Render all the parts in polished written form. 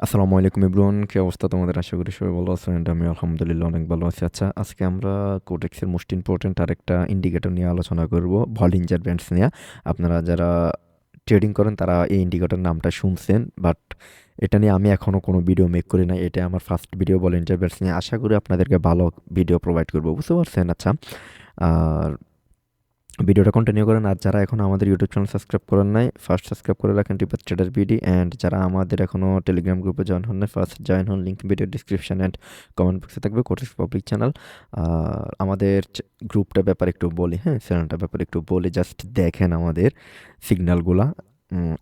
আসসালামু আলাইকুম এভরিওয়ান, কি অবস্থা তোমাদের? আশা করি সবাই ভালো আছেন। এন্ড আমি আলহামদুলিল্লাহ অনেক ভালো আছি। আচ্ছা, আজকে আমরা কোটেক্সের মোস্ট ইম্পর্টেন্ট আরেকটা ইন্ডিকেটর নিয়ে আলোচনা করব, ভলিঞ্জার ব্যান্ডস নিয়ে। আপনারা যারা ট্রেডিং করেন তারা এই ইন্ডিকেটর নামটা শুনছেন, বাট এটা নিয়ে আমি এখনও কোনো ভিডিও মেক করি না। এটা আমার ফার্স্ট ভিডিও ভলিঞ্জার ব্যান্ডস নিয়ে। আশা করি আপনাদেরকে ভালো ভিডিও প্রোভাইড করবো, বুঝতে পারছেন? আচ্ছা, আর ভিডিওটা কন্টিনিউ করেন। আর যারা এখন আমাদের ইউটিউব চ্যানেল সাবস্ক্রাইব করেন নাই, ফার্স্ট সাবস্ক্রাইব করে রাখেন রিফাত ট্রেডার বিডি। অ্যান্ড যারা আমাদের এখনও টেলিগ্রাম গ্রুপে জয়েন হন নাই, ফার্স্ট জয়েন হন, link video description and comment বক্সে থাকবে, কোটেক্স পাবলিক চ্যানেল। আর আমাদের গ্রুপটার ব্যাপারে একটু বলি, হ্যাঁ, চ্যানেলটার ব্যাপারে একটু বলি। জাস্ট দেখেন আমাদের সিগন্যালগুলা,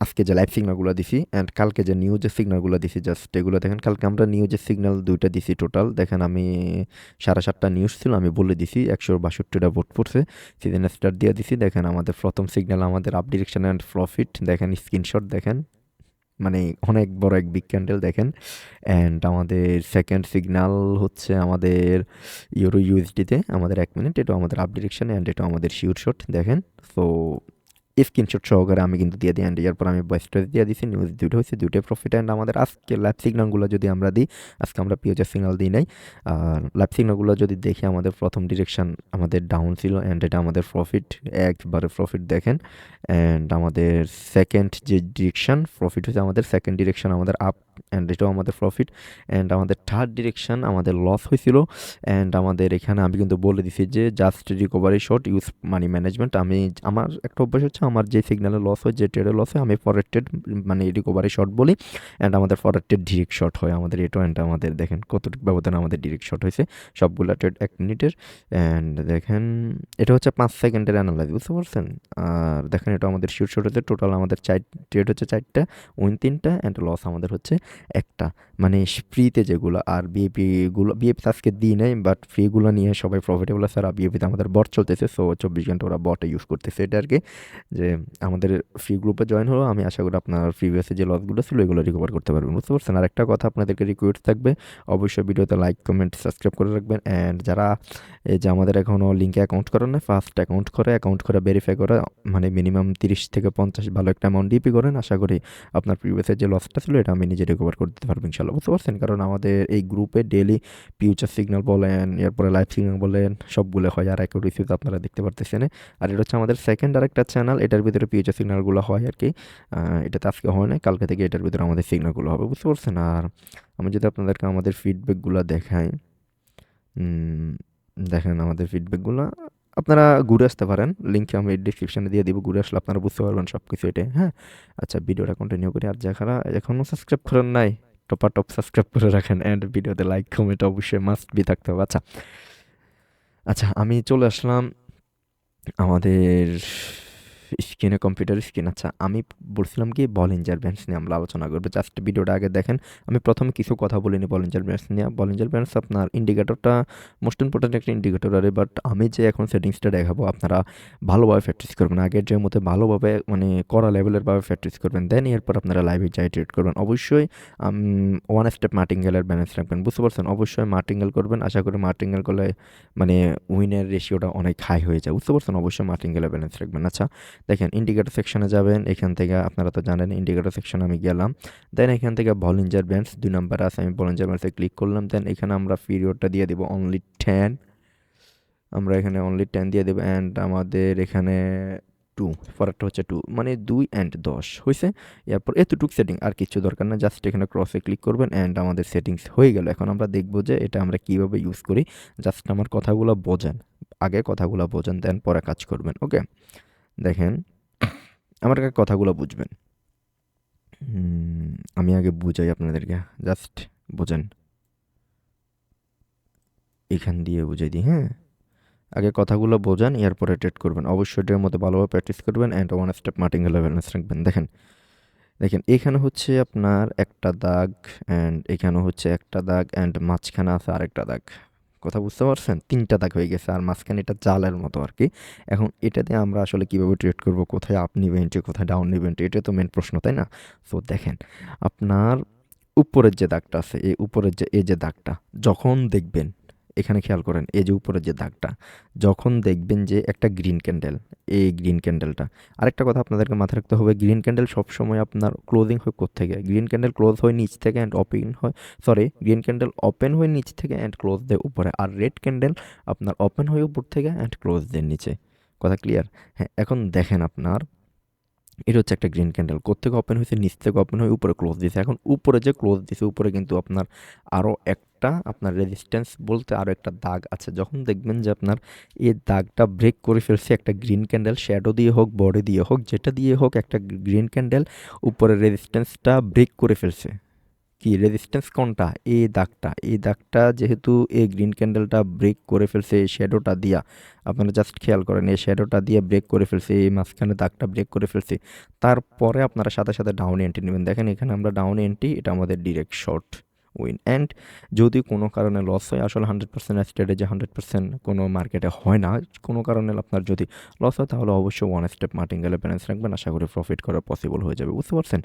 আজকে যে লাইভ সিগন্যালগুলো দিছি অ্যান্ড কালকে যে নিউজের সিগন্যালগুলো দিছি, জাস্ট এগুলো দেখেন। কালকে আমরা নিউজের সিগন্যাল দুইটা দিছি টোটাল। দেখেন, আমি 7:30 নিউজ ছিল, আমি বলে দিছি 162টা ভোট পড়ছে, সিজন স্টার দিয়ে দিছি। দেখেন আমাদের প্রথম সিগন্যাল, আমাদের আপ ডিরেকশন অ্যান্ড প্রফিট দেখেন, স্ক্রিনশট দেখেন, মানে অনেক বড় এক বিগ ক্যান্ডেল দেখেন। অ্যান্ড আমাদের সেকেন্ড সিগন্যাল হচ্ছে আমাদের ইউরো ইউএসডিতে আমাদের 1 মিনিট, এটা আমাদের আপ ডিরেকশন অ্যান্ড এটা আমাদের শিওর শট দেখেন। সো স্ক্রিনশট সহকারে আমি কিন্তু দিয়ে দিই। অ্যান্ড এরপর আমি ভয়েসটা দিয়ে দিছি, নিউজ দুটো হয়েছে, দুটোই প্রফিট। অ্যান্ড আমাদের আজকে লাইভ সিগন্যালগুলো যদি আমরা দিই, আজকে আমরা পিওজের সিগন্যাল দিই নাই। আর লাইভ সিগন্যালগুলো যদি দেখি, আমাদের প্রথম ডিরেকশন আমাদের ডাউন ছিল অ্যান্ড এটা আমাদের প্রফিট, একবারে প্রফিট দেখেন। অ্যান্ড আমাদের সেকেন্ড যে ডিরেকশন প্রফিট হয়েছে, আমাদের সেকেন্ড ডিরেকশন আমাদের আপ অ্যান্ড এটাও আমাদের প্রফিট। অ্যান্ড আমাদের থার্ড ডিরেকশন আমাদের লস হয়েছিল। অ্যান্ড আমাদের এখানে আমি কিন্তু বলে দিছি যে just recovery short use money management. আমি আমার একটা অভ্যাস হচ্ছে, আমার যে সিগনালে লস হয়, যে ট্রেডে লস হয়, আমি ফরওয়ার্ড ট্রেড মানে রিকভারি শর্ট বলি। অ্যান্ড আমাদের ফরওয়ার্ড ট্রেড ডিরেক্ট শর্ট হয় আমাদের এটো। অ্যান্ড আমাদের দেখেন কতটুকু ব্যবধানে আমাদের ডিরেক্ট শর্ট হয়েছে, সবগুলো ট্রেড 1 মিনিটের। অ্যান্ড দেখেন এটা হচ্ছে 5 সেকেন্ডের অ্যানালাইজ, বুঝতে পারছেন? আর দেখেন এটা আমাদের শিওর শর্ট হচ্ছে, টোটাল আমাদের ট্রেড হচ্ছে 4টা, উইন 3টা অ্যান্ড লস আমাদের হচ্ছে একটা। মানে ফ্রিতে যেগুলো, আর বিএপিগুলো, বিএপি আজকে দিই নাই, বাট ফ্রিগুলো নিয়ে সবাই প্রফিটেবল আছে। আর বিএপিতে আমাদের বট চলতেছে, সো 24 ঘন্টা ওরা বটে ইউজ করতেছে। এটা আর কি যে আমাদের ফ্রি গ্রুপে জয়েন হলো, আমি আশা করি আপনার প্রিভিয়াসে যে লসগুলো ছিল এগুলো রিকভার করতে পারবেন, বুঝতে পারছেন? আর একটা কথা আপনাদেরকে রিকোয়েস্ট থাকবে, অবশ্যই ভিডিওতে লাইক কমেন্ট সাবস্ক্রাইব করে রাখবেন। অ্যান্ড যারা এই যে আমাদের এখনও লিঙ্কে অ্যাকাউন্ট করেন না, ফার্স্ট অ্যাকাউন্ট করে ভেরিফাই করে, মানে মিনিমাম 30 থেকে 50 ভালো একটা অ্যামাউন্ট ডিপি করেন। আশা করি আপনার প্রিভিয়াসের যে লসটা ছিল এটা আমি নিজে রিকভার করে দিতে পারবো ইনশাল্লাহ, বুঝতে পারছেন? কারণ আমাদের এই গ্রুপে ডেলি ফিউচার সিগন্যাল বলেন, এরপরে লাইভ সিগন্যাল বলেন, সবগুলো হয়। আর অ্যাকুরেসিতে আপনারা দেখতে পারতেছেন। আর এটা হচ্ছে আমাদের সেকেন্ড আরেকটা চ্যানেল, এটার ভিতরে ফিউচার সিগন্যালগুলো হয় আর কি। এটাতে আজকে হয় না, কালকে থেকে এটার ভিতরে আমাদের সিগন্যালগুলো হবে, বুঝতে পারছেন? আর আমি যদি আপনাদেরকে আমাদের ফিডব্যাকগুলো দেখাই, দেখেন আমাদের ফিডব্যাকগুলো, আপনারা ঘুরে আসতে পারেন, লিঙ্ক আমি ডিসক্রিপশনে দিয়ে দিব, ঘুরে আসলে আপনারা বুঝতে পারবেন সব কিছু এটা, হ্যাঁ। আচ্ছা, ভিডিওটা কন্টিনিউ করি। আর যারা এখনও সাবস্ক্রাইব করেন নাই, টপ সাবস্ক্রাইব করে রাখেন। অ্যান্ড ভিডিওতে লাইক কমেন্ট অবশ্যই মাস্ট বি থাকতে হবে। আচ্ছা আচ্ছা, আমি চলে আসলাম আমাদের স্ক্রিনে, কম্পিউটার স্ক্রিন। আচ্ছা, আমি বলছিলাম কি বলিঞ্জার ব্যান্ডস নিয়ে আমরা আলোচনা করবো। জাস্ট ভিডিওটা আগে দেখেন। আমি প্রথমে কিছু কথা বলিনি বলিঞ্জার ব্যান্ডস নিয়ে। বলিঞ্জার ব্যান্ডস আপনার ইন্ডিকেটরটা মোস্ট ইম্পর্টেন্ট একটা ইন্ডিকেটর, আরে বাট আমি যে এখন সেটিংসটা দেখাবো আপনারা ভালোভাবে প্র্যাকটিস করবেন, আগের যে মতো ভালোভাবে মানে করা লেভেলেরভাবে প্র্যাকটিস করবেন, দেন এরপর আপনারা লাইভে যাই ট্রেড করবেন। অবশ্যই ওয়ান স্টেপ মার্টিঙ্গেলের ব্যালেন্স রাখবেন, বুঝতে পারছেন? অবশ্যই মার্টিঙ্গেল করবেন। আশা করি মার্টিঙ্গেল করলে মানে উইনের রেশিওটা অনেক হাই হয়ে যায়, বুঝতে পারছেন? অবশ্যই মার্টিঙ্গেলের ব্যালেন্স রাখবেন। আচ্ছা, দেখেন ইন্ডিকেটর সেকশনে যাবেন, এখান থেকে আপনারা তো জানেন ইন্ডিকেটর সেকশনে আমি গেলাম। দেন এখান থেকে বলিঞ্জার ব্যান্ডস 2 নাম্বার আছে, আমি বলিঞ্জার ব্যান্ডসে ক্লিক করলাম। দেন এখানে আমরা পিরিয়ডটা দিয়ে দেবো অনলি 10, আমরা এখানে অনলি 10 দিয়ে দেবো। অ্যান্ড আমাদের এখানে 2, ফরওয়ার্ডটা হচ্ছে 2, মানে 2 অ্যান্ড 10 হয়েছে। এরপর এতটুক সেটিং, আর কিছু দরকার না, জাস্ট এখানে ক্রসে ক্লিক করবেন অ্যান্ড আমাদের সেটিংস হয়ে গেল। এখন আমরা দেখবো যে এটা আমরা কীভাবে ইউজ করি। জাস্ট আমার কথাগুলো বোঝেন, আগে কথাগুলো বোঝেন, দেন পরে কাজ করবেন, ওকে? দেখেন আমার আগে কথাগুলো বুঝবেন। আমি আগে বুঝাই আপনাদেরকে, জাস্ট বোঝেন, এখান দিয়ে বুঝাই দিই, হ্যাঁ। আগে কথাগুলো বোঝান, এরপরে ট্রেড করবেন। অবশ্যই এটার মধ্যে ভালোভাবে প্র্যাকটিস করবেন and one step martingale balance রাখবেন। দেখেন দেখেন এখানে হচ্ছে আপনার একটা দাগ, অ্যান্ড এখানে হচ্ছে একটা দাগ, অ্যান্ড মাঝখানে আছে আরেকটা দাগ। কথা বুঝতে পারছেন? 3টা দাগ হয়ে গেছে, আর মাঝখানে এটা জালের মতো আর কি। এখন এটাতে আমরা আসলে কীভাবে ট্রেড করব, কোথায় আপ নিবেন, কোথায় ডাউন নিবেন, এটা তো মেন প্রশ্ন, তাই না? সো দেখেন, আপনার উপরের যে দাগটা আছে, এই উপরের যে এই যে দাগটা যখন দেখবেন, এখানে খেয়াল করেন এই যে উপরের যে দাগটা, যখন দেখবেন যে একটা গ্রিন ক্যান্ডেল, এই গ্রিন ক্যান্ডেলটা, আরেকটা কথা আপনাদেরকে মাথায় রাখতে হবে, গ্রিন ক্যান্ডেল সবসময় আপনার ক্লোজিং হয় কোত্থেকে, গ্রিন ক্যান্ডেল ক্লোজ হয় নিচ থেকে অ্যান্ড ওপেন হয়, সরি গ্রিন ক্যান্ডেল ওপেন হয় নিচ থেকে অ্যান্ড ক্লোজ দেয় উপরে, আর রেড ক্যান্ডেল আপনার ওপেন হয় উপর থেকে অ্যান্ড ক্লোজ দেয় নিচে। কথা ক্লিয়ার? হ্যাঁ, এখন দেখেন আপনার এটা হচ্ছে একটা গ্রিন ক্যান্ডেল, কোত্থেকে ওপেন হয়েছে, নিচ থেকে ওপেন হয়ে উপরে ক্লোজ দিয়েছে। এখন উপরে যে ক্লোজ দিয়েছে, উপরে কিন্তু আপনার আরও একটা আপনার রেজিস্ট্যান্স বলতে আরও একটা দাগ আছে। যখন দেখবেন যে আপনার এই দাগটা ব্রেক করে ফেলছে, একটা গ্রিন ক্যান্ডেল শ্যাডো দিয়ে হোক বডি দিয়ে হোক যেটা দিয়ে হোক, একটা গ্রিন ক্যান্ডেল উপরের রেজিস্ট্যান্সটা ব্রেক করে ফেলছে। কি রেজিস্ট্যান্স কোনটা? এই দাগটা, এই দাগটা যেহেতু এই গ্রিন ক্যান্ডেলটা ব্রেক করে ফেলছে এই শ্যাডোটা দিয়া, আপনারা জাস্ট খেয়াল করেন এই শ্যাডোটা দিয়ে ব্রেক করে ফেলছে, এই মাঝখানে দাগটা ব্রেক করে ফেলছে, তারপরে আপনারা সাথে সাথে ডাউন এন্ট্রি নেবেন। দেখেন এখানে আমরা ডাউন এন্ট্রি, এটা আমাদের ডিরেক্ট শর্ট উইন। অ্যান্ড যদি কোনো কারণে লস হয়, আসলে 100% স্ট্র্যাটেজি 100% কোনো মার্কেটে হয় না, কোনো কারণে আপনার যদি লস হয় তাহলে অবশ্যই ওয়ান স্টেপ মার্টিঙ্গেলে ব্যালেন্স রাখবেন, আশা করি প্রফিট করা পসিবল হয়ে যাবে, বুঝতে পারছেন?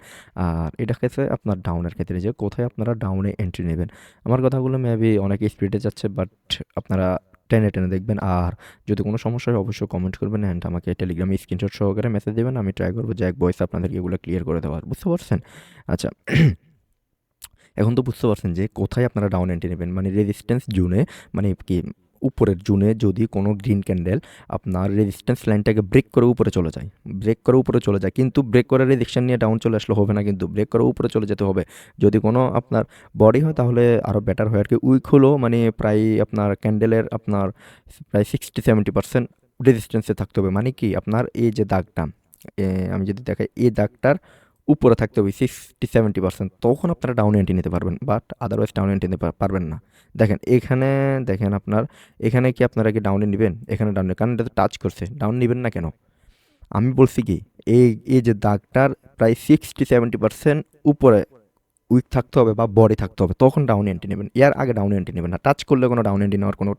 আর এটা ক্ষেত্রে আপনার ডাউনের ক্ষেত্রে যে কোথায় আপনারা ডাউনে এন্ট্রি নেবেন, আমার কথাগুলো মেবি অনেকে স্পিডে যাচ্ছে, বাট আপনারা টেনে টেনে দেখবেন। আর যদি কোনো সমস্যা হয় অবশ্যই কমেন্ট করবেন অ্যান্ড আমাকে টেলিগ্রামে স্ক্রিনশট সহকারে মেসেজ দেবেন, আমি ট্রাই করবো যে এক ভয়েস আপনাদেরকে এগুলো ক্লিয়ার করে দেওয়ার, বুঝতে পারছেন? আচ্ছা, এখন তো বুঝতে পারছেন যে কোথায় আপনারা ডাউন এন্ট্রি নেবেন, মানে রেজিস্ট্যান্স জোনে, মানে কি উপরের জোনে যদি কোনো গ্রিন ক্যান্ডেল আপনার রেজিস্ট্যান্স লাইনটাকে ব্রেক করে উপরে চলে যায়, ব্রেক করে উপরে চলে যায়, কিন্তু ব্রেক করে রেজিস্ট্যান্স নিয়ে ডাউন চলে আসলে হবে না, কিন্তু ব্রেক করে উপরে চলে যেতে হবে। যদি কোনো আপনার বডি হয় তাহলে আরও বেটার হয় আর কি। উইক হলো মানে প্রায় আপনার ক্যান্ডেলের আপনার প্রায় 60-70% রেজিস্ট্যান্সে থাকতে হবে, মানে কি আপনার এই যে দাগটা, আমি যদি দেখাই এই দাগটার উপরে থাকতে হবে 60-70%, তখন আপনারা ডাউন এন্ট্রি নিতে পারবেন, বাট আদারওয়াইজ ডাউন এন্ট্রি নিতে পারবেন না। দেখেন এখানে, দেখেন আপনার এখানে কি আপনারা কি ডাউনে নেবেন? এখানে ডাউনে, কারণ এটা তো টাচ করছে, ডাউন নেবেন না কেন? আমি বলছি কি এই এই যে দাগটার প্রায় 60-70% উপরে উইক থাকতে হবে বা বডি থাকতে হবে, তখন ডাউন এন্ট্রি নেবেন, এর আগে ডাউন এন্ট্রি নেবেন না। টাচ করলে কোনো ডাউন এন্ট্রি নেওয়ার কোনো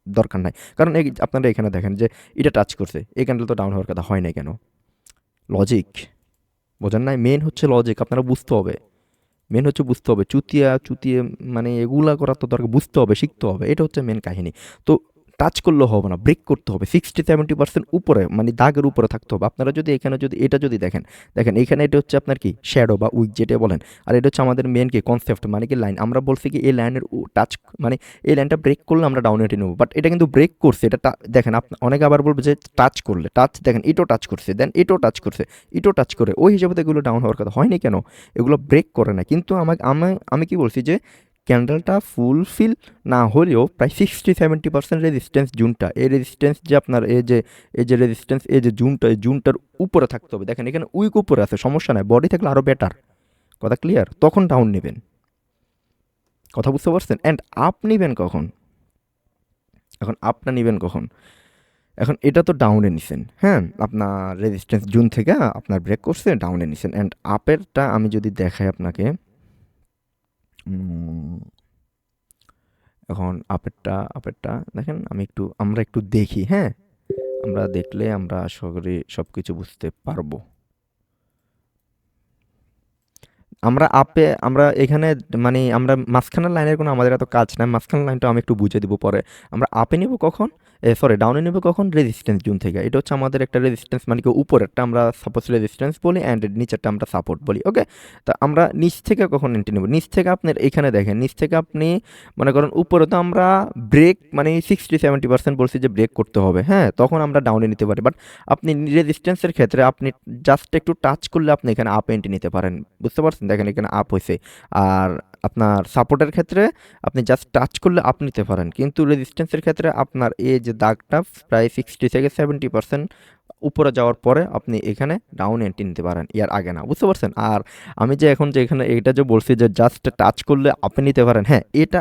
দরকার নাই, কারণ এই আপনারা এখানে দেখেন যে এটা টাচ করছে, এই ক্যান্ডেল তো ডাউন হওয়ার কথা হয় নাই কেন? লজিক বোঝেন নাই? মেন হচ্ছে লজিক, আপনারা বুঝতে হবে, মেন হচ্ছে বুঝতে হবে, চুতিয়া চুতিয়ে মানে এগুলা করার তো দরকার, বুঝতে হবে, শিখতে হবে, এটা হচ্ছে মেন কাহিনী। তো টাচ করলেও হবে না, ব্রেক করতে হবে 60-70% উপরে, মানে দাগের উপরে থাকতে হবে। আপনারা যদি এখানে যদি এটা যদি দেখেন, দেখেন এখানে এটা হচ্ছে আপনার কি শ্যাডো বা উইক যেটা বলেন, আর এটা হচ্ছে আমাদের মেন কি কনসেপ্ট, মানে কি লাইন। আমরা বলছি কি এই লাইনের টাচ, মানে এই লাইনটা ব্রেক করলে আমরা ডাউন এন্ট্রি নেবো, বাট এটা কিন্তু ব্রেক করছে, এটা দেখেন অনেকে আবার বলবে যে টাচ করলে, টাচ দেখেন এটাও টাচ করছে, দেন এটাও টাচ করছে, এটাও টাচ করে, ওই হিসাবে তো এগুলো ডাউন হওয়ার কথা হয়নি কেন? এগুলো ব্রেক করে না, কিন্তু আমাকে আমি কি বলছি যে ক্যান্ডেলটা ফুলফিল না হলেও প্রায় 60-70% রেজিস্ট্যান্স জোনটা, এই রেজিস্ট্যান্স যে আপনার এই যে রেজিস্ট্যান্স, এই যে জোনটা, এই জোনটার উপরে থাকতে হবে। দেখেন এখানে উইক উপরে আছে, সমস্যা নাই, বডি থাকলে আরও বেটার, কথা ক্লিয়ার? তখন ডাউন নেবেন, কথা বুঝতে পারছেন? অ্যান্ড আপ নেবেন কখন? এখন আপটা নেবেন কখন? এখন এটা তো ডাউনে নিছেন, হ্যাঁ, আপনার রেজিস্ট্যান্স জোন থেকে আপনার ব্রেক করছে, ডাউনে নিছেন। অ্যান্ড আপেরটা আমি যদি দেখাই আপনাকে, এখন আপেরটা দেখেন, আমরা একটু দেখি, হ্যাঁ, আমরা দেখলে আমরা আশা করি সব কিছু বুঝতে পারবো। আমরা এখানে মানে আমরা মাঝখানের লাইনের কোনো আমাদের এত কাজ নাই, মাঝখানের লাইনটা আমি একটু বুঝে দিব পরে। আমরা আপে নেব কখন, সরি ডাউনে নেব কখন? রেজিস্ট্যান্স জোন থেকে। এটা হচ্ছে আমাদের একটা রেজিস্ট্যান্স, মানে কি উপরেরটা আমরা সাপোজ রেজিস্ট্যান্স বলি অ্যান্ড নিচেরটা আমরা সাপোর্ট বলি, ওকে? তা আমরা নিচ থেকে কখন এন্ট্রি নেব? নিচ থেকে আপনার এখানে দেখেন, নিচ থেকে আপনি মনে করেন উপরে তো আমরা ব্রেক মানে 60-70% বলছি যে ব্রেক করতে হবে, হ্যাঁ, তখন আমরা ডাউনে নিতে পারি। বাট আপনি রেজিস্ট্যান্সের ক্ষেত্রে আপনি জাস্ট একটু টাচ করলে আপনি এখানে আপ এন্ট্রি নিতে পারেন, বুঝতে পারছেন? দেখেন এখানে আপ হয়েছে। আর আপনার সাপোর্টের ক্ষেত্রে আপনি জাস্ট টাচ করলে আপ নিতে পারেন, কিন্তু রেজিস্ট্যান্সের ক্ষেত্রে আপনার এই যে দাগটা প্রায় 60-70% উপরে যাওয়ার পরে আপনি এখানে ডাউন এন্ট্রি নিতে পারেন, ইয়ার আগে না, বুঝতে পারছেন? আর আমি যে এখন যে এখানে এটা যে বলছি যে জাস্ট টাচ করলে আপনি নিতে পারেন, হ্যাঁ, এটা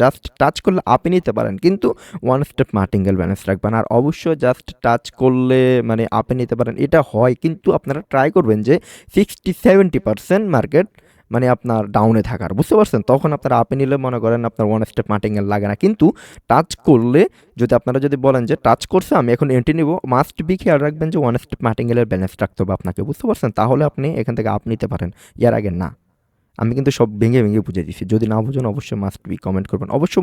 জাস্ট টাচ করলে আপনি নিতে পারেন, কিন্তু ওয়ান স্টেপ মার্টিঙ্গেল ব্যালেন্স রাখবেন। আর অবশ্যই জাস্ট টাচ করলে মানে আপনি নিতে পারেন এটা হয়, কিন্তু আপনারা ট্রাই করবেন যে 60-70% মার্কেট মানে আপনার ডাউনে থাকার, বুঝতে পারছেন? তখন আপনারা আপে নিলে মনে করেন আপনার ওয়ান স্টেপ মার্টিঙ্গেল লাগে না, কিন্তু টাচ করলে যদি আপনারা যদি বলেন যে টাচ করছে আমি এখন এন্ট্রি নিব, মাস্ট বি খেয়াল রাখবেন যে ওয়ান স্টেপ মার্টিঙ্গেলের ব্যালেন্স রাখতে হবে আপনাকে, বুঝতে পারছেন? তাহলে আপনি এখান থেকে আপ নিতে পারেন, ইয়ার আগে না। আমি কিন্তু সব ভেঙে বুঝিয়ে দিচ্ছি। যদি না বুঝেন অবশ্যই মাস্ট বি কমেন্ট করবেন। অবশ্য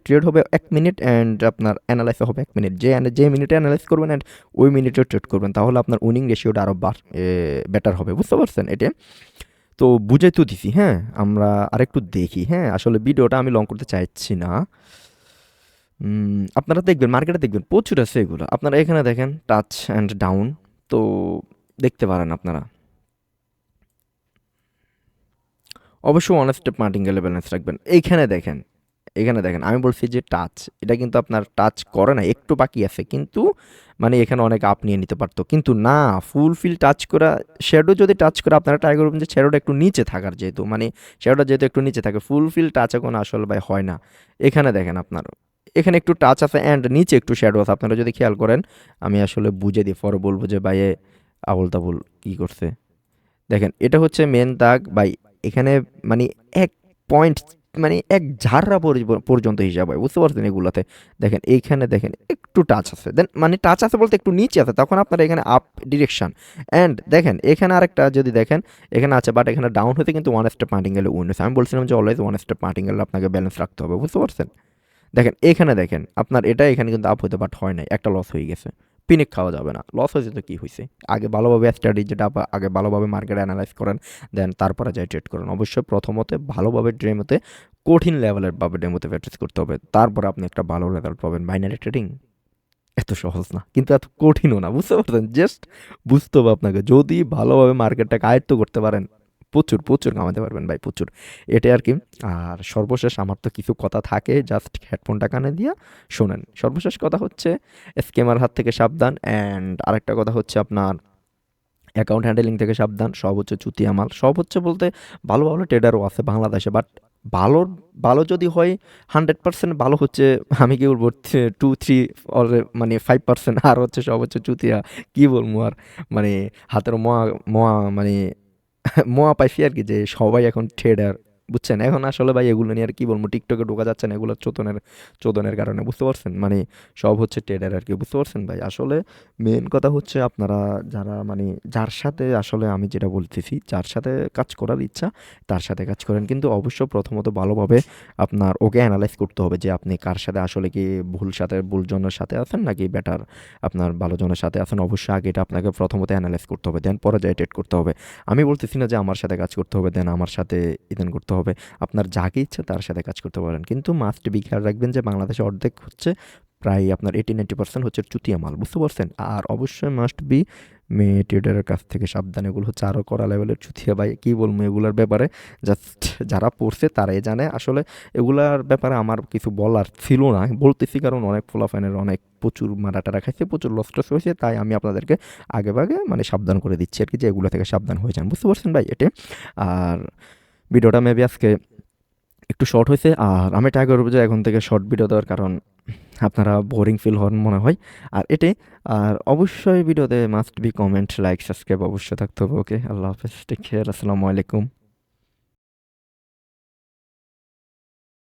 ট্রেড হবে 1 মিনিট অ্যান্ড আপনার এনালাইসও হবে 1 মিনিট। যে মিনিটে এনালাইজ করবেন অ্যান্ড ওই মিনিটেও ট্রেড করবেন, তাহলে আপনার উইনিং রেশিওটা আরও বেটার হবে। বুঝতে পারছেন এটা? তো বুঝাই তো দিছি, হ্যাঁ? আমরা আরেকটু দেখি, হ্যাঁ? আসলে ভিডিওটা আমি লং করতে চাইছি না। আপনারা দেখবেন, মার্কেটে দেখবেন প্রচুর আছে এগুলো। আপনারা এখানে দেখেন টাচ অ্যান্ড ডাউন, তো দেখতে পারেন আপনারা। অবশ্যই ওয়ান স্টেপ মার্টিঙ্গেলে ব্যালেন্স রাখবেন। এখানে দেখেন আমি বলছি যে টাচ, এটা কিন্তু আপনার টাচ করে না, একটু বাকি আছে, কিন্তু মানে এখানে অনেক আপ নিয়ে নিতে পারতো, কিন্তু না, ফুলফিল টাচ করা। শ্যাডো যদি টাচ করে আপনারা ট্রাই করবেন যে শ্যাডোটা একটু নিচে থাকার, যেহেতু মানে শ্যাডোটা যেহেতু একটু নিচে থাকে, ফুলফিল টাচ এখন আসলে ভাই হয় না। এখানে দেখেন আপনার, এখানে একটু টাচ আছে অ্যান্ড নিচে একটু শ্যাডো আছে, আপনারা যদি খেয়াল করেন। আমি আসলে বুঝে দিই, পরে বলবো যে ভাই আবুল তাবুল কী করছে। দেখেন এটা হচ্ছে মেন দাগ ভাই, এখানে মানে 1 পয়েন্ট, মানে 1 ঝাড়া পর্যন্ত হিসাব হয়। বুঝতে পারছেন এগুলাতে? দেখেন এইখানে দেখেন একটু টাচ আছে, দেন মানে টাচ আছে বলতে একটু নিচে আছে, তখন আপনার এখানে আপ ডিরেকশন। অ্যান্ড দেখেন এখানে আরেকটা যদি দেখেন, এখানে আছে, বাট এখানে ডাউন হতে কিন্তু ওয়ান স্টেপ মার্টিঙ্গেলে উইন হয়েছে। আমি বলছিলাম যে অলওয়েজ ওয়ান স্টেপ মার্টিঙ্গেলে আপনাকে ব্যালেন্স রাখতে হবে। বুঝতে পারছেন? দেখেন এখানে দেখেন আপনার এটা এখানে কিন্তু আপ হতে, বাট হয় নাই, একটা লস হয়ে গেছে। পিনিক খাওয়া যাবে না, লস হয়েছে তো কী হয়েছে? আগে ভালোভাবে স্টাডি, যেটা আগে ভালোভাবে মার্কেট অ্যানালাইজ করেন, দেন তারপরে যাই ট্রেড করেন। অবশ্যই প্রথমতে ভালোভাবে ডেমোতে, কঠিন লেভেলের ভাবে ডেমোতে প্র্যাকটিস করতে হবে, তারপরে আপনি একটা ভালো রেজাল্ট পাবেন। বাইনারি ট্রেডিং এত সহজ না, কিন্তু এত কঠিনও না। বুঝতে পারছেন? জাস্ট বুঝতে হবে আপনাকে, যদি ভালোভাবে মার্কেটটাকে আয়ত্ত করতে পারেন, প্রচুর কামাতে পারবেন ভাই, প্রচুর। এটাই আর কি। আর সর্বশেষ আমার তো কিছু কথা থাকে, জাস্ট হেডফোনটা কানে দিয়া শোনেন। সর্বশেষ কথা হচ্ছে স্ক্যামার হাত থেকে সাবধান, অ্যান্ড আরেকটা কথা হচ্ছে আপনার অ্যাকাউন্ট হ্যান্ডেলিং থেকে সাবধান। সব হচ্ছে চুতিয়া মাল। সব হচ্ছে বলতে ভালো ভালো ট্রেডারও আছে বাংলাদেশে, বাট ভালো ভালো যদি হয় 100% ভালো হচ্ছে, আমি কি বলবো, 2-3 মানে 5%, আর হচ্ছে সব হচ্ছে চুতিয়া। কি বলবো আর, মানে হাতের মোয়া মোয়া মানে মোয়া পাইছি আর কি, যে সবাই এখন ট্রেডার। বুঝছেন? এখন আসলে ভাই এগুলো নিয়ে আর কি বলবো, টিকটকে ঢোকা যাচ্ছে না এগুলো চোদনের কারণে। বুঝতে পারছেন? মানে সব হচ্ছে ট্রেডার আর কি। বুঝতে পারছেন ভাই? আসলে মেন কথা হচ্ছে আপনারা যারা মানে যার সাথে আসলে আমি যেটা বলতেছি, যার সাথে কাজ করার ইচ্ছা তার সাথে কাজ করেন, কিন্তু অবশ্য প্রথমত ভালোভাবে আপনার ওকে অ্যানালাইজ করতে হবে যে আপনি কার সাথে আসলে কি ভুল জনের সাথে আছেন নাকি বেটার আপনার ভালো জনের সাথে আছেন। অবশ্যই আগে এটা আপনাকে প্রথমত অ্যানালাইজ করতে হবে, দেন পরে যাই ট্রেড করতে হবে। আমি বলতেছি না যে আমার সাথে কাজ করতে হবে, দেন আমার সাথে ইদেন করতে হবে। আপনার যাকে ইচ্ছে তার সাথে কাজ করতে পারেন, কিন্তু মাস্ট বি খেয়াল রাখবেন যে বাংলাদেশে অর্ধেক হচ্ছে, প্রায় আপনার 80-90% হচ্ছে চুতিয়া মাল। বুঝতে পারছেন? আর অবশ্যই মাস্ট বি মেয়ে ট্রেডারের কাছ থেকে সাবধান। এগুলো হচ্ছে আরও কড়া লেভেলের চুতিয়া ভাই, কী বলবো এগুলোর ব্যাপারে। জাস্ট যারা পড়ছে তারাই জানে। আসলে এগুলার ব্যাপারে আমার কিছু বলার ছিল না, বলতেছি কারণ অনেক ফলাফাইনের অনেক প্রচুর মারাটারা খাইছে, প্রচুর লস টস হয়েছে, তাই আমি আপনাদেরকে আগে ভাগে মানে সাবধান করে দিচ্ছি আর কি, যে এগুলো থেকে সাবধান হয়ে যান। বুঝতে পারছেন ভাই এটা? আর ভিডিওটা মেবি আজকে একটু শর্ট হয়েছে, আর আমি ট্রাই করবো যে এখন থেকে শর্ট ভিডিও দেওয়ার, কারণ আপনারা বোরিং ফিল হন মনে হয়। আর এটাই। আর অবশ্যই ভিডিওতে must be comment, like, subscribe অবশ্যই থাকতে হবে। ওকে, আল্লাহ হাফেজ, টেক কেয়ার, আসসালামু আলাইকুম।